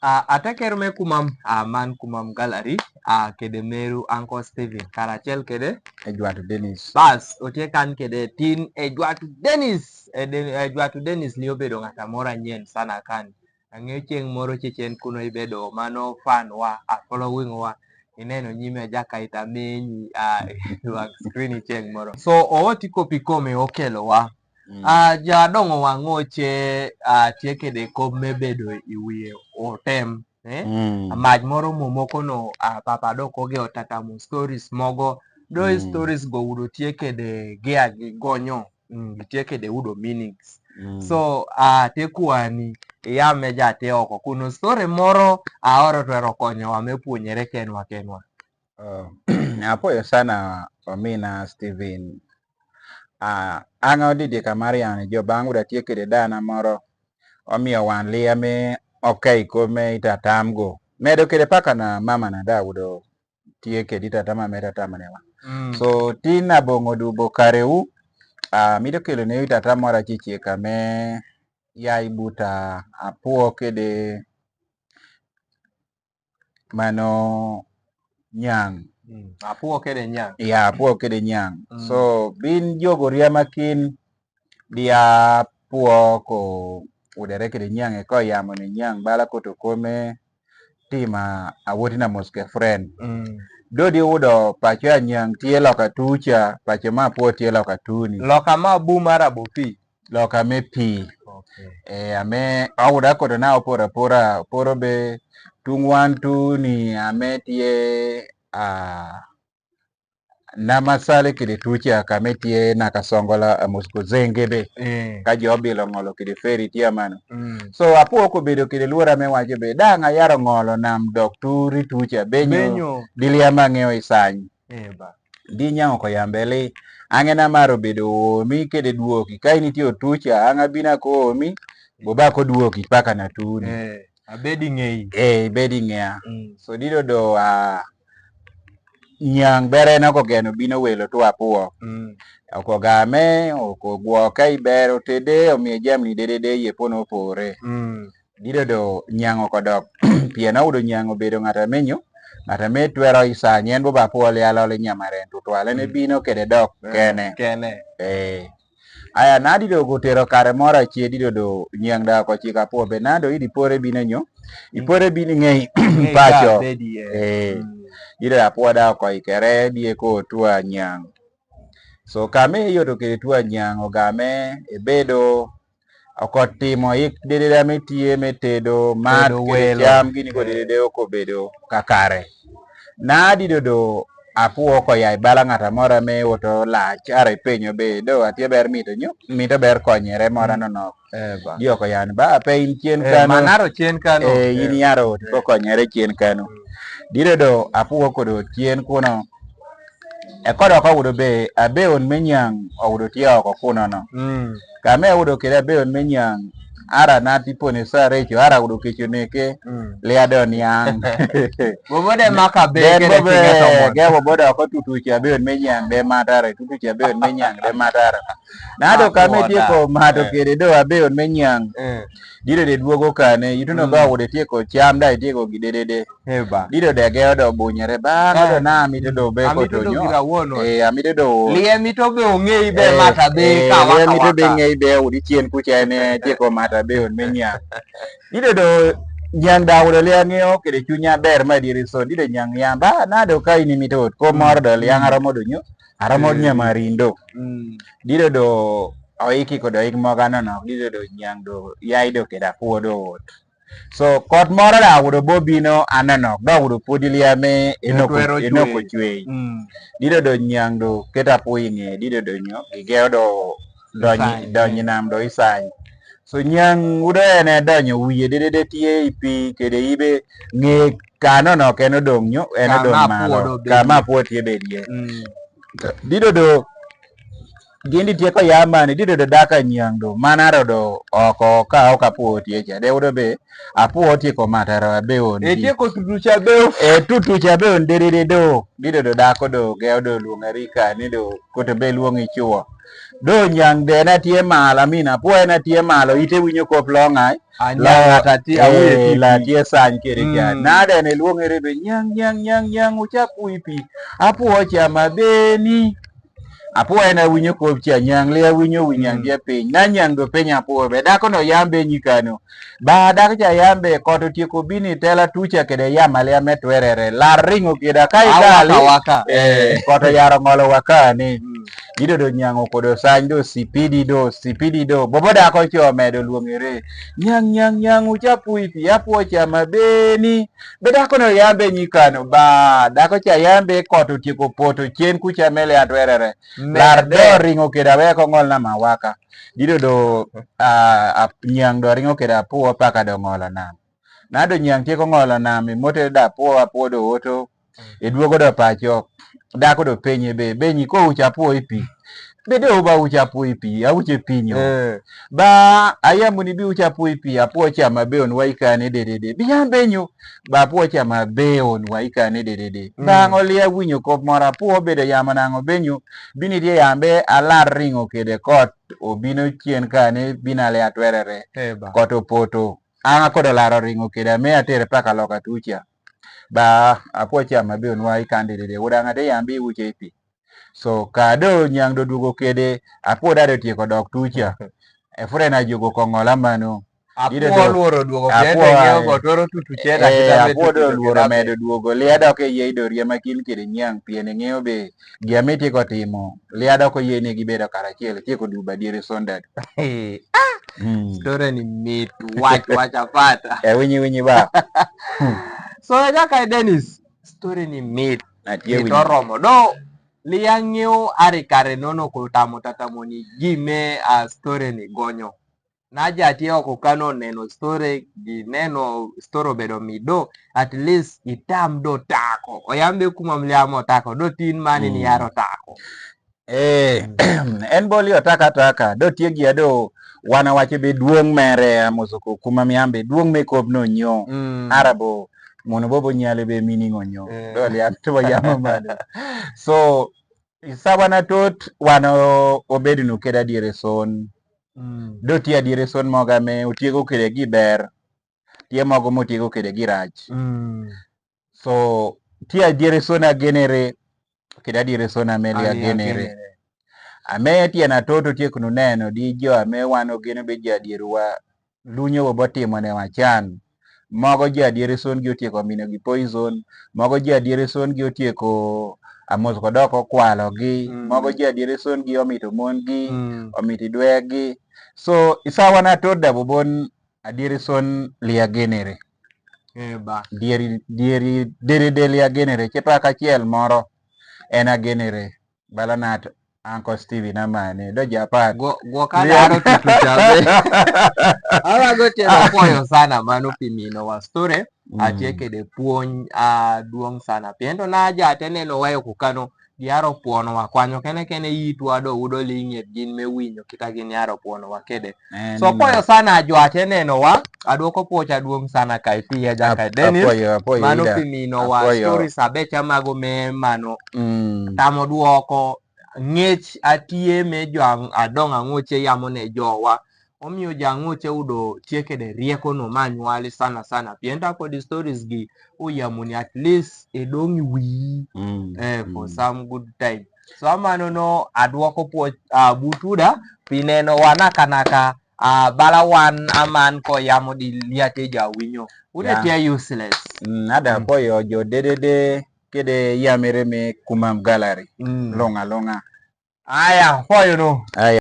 Atakero me kumam man kumam gallery kede meru Uncle Steven karachiel kede Ejwato Dennis. Bas otie kan kede tin Ejwato Dennis Ejwato Dennis ni obedo ng'ata moro anyien sana kan ang'eyo chieng' moro chechen kuno ibedo mano fan wa following wa ineno nyime jakaita menyi wang screen chieng' moro so owoti kopikome okelo wa jadongo wang'oche tie kede kome bedo iwiye otem maj moro momoko no papa doko ge otatamo stories mogo do stories go udo tie kede gia gi gonyo tie kede udo meanings so te kwani yame jate oko kuno story moro oro twero konyowa me puonjere kenwa Apoyo sana Omina Steven. Anga odidi kamarian jo bangu da tie kede dana moro omiyo wan liame okay kome itatamgo medo kede paka na mama na Daudo tie kede itatama meta tamanewa so tina bongo dubo kareu mido kelo ne itatama mora chichie kame ya ibuta apuo kede mano nyang apuo kede nyang apuo kede nyang so bin jogo riamakin dia puo ko udere kede nyang ko yamo ni nyang bala koto kome tima awoti na moske friend dodi udo pacho ya nyang tie loka tucha pacho ma puo tie loka tuni loka ma bu mara bopi loka me pi ame awuda koto na opora poro be tungwan tuni ame tie namasale kede tucha kame tie nakasongola mosko zenge be ka jobilo ngolo kede feri tia mano so apuo ko bedo kede luora me wacho be danga yaro ngolo nam dok turi tucha benyo dilia mang'eyo isany di nyang ko yambele angena maro bedo mi kede duoki kai nitio tucha anga bina ko mi boba ko duoki paka na tuni abedi ngei bedi ngea so dido do nyang bere na ko geno bino welo to apuo oko game oko gwoka ibero tede omiye jamni dede ye pono pore dido do nyang oko dok piena udo nyang obedo ng'ata menyo ng'ata me twero isa nyen bo apuo lialo le nyamaren to twale ne bino kede dok kene aya na dido gotero kare mora chie dido do nyang da ko chika apuo be nado idi pore bino nyo ipore bini ng'ei pacho dido apuo da ko ikere die ko tua nyang so kame yo to kede tua nyang ogame ebedo okotimo ik dede metie metedo mat kede cham gini ko dede oko bedo kakare na dido do apuo ko yai bala ng'ata mora me oto lach are penyo be do atie ber mito ber konyere mora no dio ko yan ba pe in chien kano manaro chien kano in yaro ko konyere chien kano dido do apuo ko do chien kuno kodo ko udo be abeon menyang udo tiyo ko kuno no kame udo kede abeon menyang ara na tipone sare cho ara udo kecho neke liadon yang bobode maka be kede tinga ge bobodo ko tutucha abeon menyang de matare tutucha abeon menyang de matare nado kame tieko mato kede do abeon menyang dido de duogo kane yutuno go ude tieko cham dai tieko gidede dido de ge odo bunyere ba do na mito do be ko to nyo amito do liye mito be ongei be mata be ka liye mito be ngei be udi chien kucha ne tieko mata be on menya dido do nyang dawudo liya ng'eyo kede chunya ber ma diri so dido nyang yamba na do kai ni mito ko mor do liya ngaro do nyo aramo nyamarindo dido do oiki kodo ik mogano no dido do nyang do yaido keda puo do so kot moro da udo bobino anano do udo podilia me enoko chwe dido do nyang do keta puinge dido do nyo gigeo do donyi nam do isany so nyang udo ene donyo wiye dede tie ipi kede ibe nge kano no keno dong nyo ene dong malo kama puo tie bedie dido do gindi tieko yamani dido do daka nyangdo manaro do oko ka oka puo tiecha de udo be apuo tieko mataro be on tieko tutucha be tutucha be on derere do dido do dako do geo do luongari ka ni do koto be luongi chuo do nyangde na tie mala mina puo na tie malo ite winyo kop longai anya tati awuye la tie san kere kya nada ne luongere be nyang uchapu ipi apuo chama beni apuo ena winyo kop cha nyang le winyo winyang dia piny na nyang do penya apuo be dako no yambe nyikano ba dako cha yambe koto tieko bini tela tucha kede yamale ametwerere la ringo keda kai kali waka koto yaro ngolo waka ni dido do nyango kodo sany do sipidi do bobo dako cho medo luongere nyang uchapu ipi apuo cha mabeni be dako no yambe nyikano ba dako cha yambe koto tieko poto chien kucha mele atwerere lar do ringo keda weko ngol na mawaka dido do nyang do ringo keda puo paka do ngola na do nyang tieko ngola na mi mote da puo do oto eduogo do pacho dako do penye be nyiko uchapuo ipi bedo ba uchapuo ipi auche pinyo ba ayamuni bi uchapuo ipi apuo chama beon waikane dedede biyambe nyu ba puo chama beon waikane dedede ba ngolia winyo kop mora puo bedo yamana ngo benyu bini die yambe alar ringo kede kot obino chien kane binale atwerere koto poto anga kodo laro ringo kede me atere paka loka tucha ba apuo chama beon waikane dedede udanga de yambi uche ipi so kado nyang do dugo kede apuo dado tieko dok tucha efure na jugo kongola mano apuo luoro dugo kede ngeo gotoro tutuche na kita apuo do luoro medo dugo liado ke yeido rie makin kede nyang piene ngeo be giame tieko timo liado ko yene gibedo karachiel tieko duba diere sonda story ni mitu wacha pata winyi ba so jaka Dennis story ni mitu itoromo do liang'ew arikare nono kutamo tatamoni gime a story ni gonyo naja tiyo kukano neno story di neno story bedo mido at least itam do tako oyambe kuma mliamo tako do tin mani ni yaro tako en boli otaka do tiegi ado wana wache be duong mere amosuko kuma miambe duong me kop no nyo arabo mono bobo nyale be miningo nyo do li atwa yama mano so isawana tot wana obedo no keda diere son do tia diere son moga me utiego kede giber tie mogo motiego kede girach so tia diere son agenere keda diere son amelia genere ame tia na toto tie kunu neno di jo ame wano gene be jadierwa lunyo botimo ne wachan mogo jadiere son gi otieko mino gi poison mogo jadiere son gi otieko amos kodoko kwalo gi mogo jadiere son gi omito mon gi omiti dwegi so isawana to dabobon adiere son lia genere ba dieri dere lia genere chepa kachiel moro en agenere balanat Uncle Stevie na mane do Japan go kada aro tutuchabe ala go tero poyo sana mano pimino wa story atieke de puony duong sana piendo na jate neno wayo kukano diaro puono wa kwanyo kene yitwa do udo ling'et gin mewinyo kita gin yaro puono wa kede so poyo sana jwate neno wa aduoko pocha duong sana kaitia jaka Dennis mano pimino wa story sabecha mago me mano tamo duoko ngech atie me jwang adonga ngoche yamone jowa omiyo jangoche udo tieke de rieko no manyuali sana pienda ko the stories gi uyamuni at least edongi wi for some good time so amano no adwoko po butuda pineno wana kanaka balawan aman ko yamo di liate jawinyo ude tia useless nada poyo jo dedede kede yamere me kumam gallery longa aya poyo no aya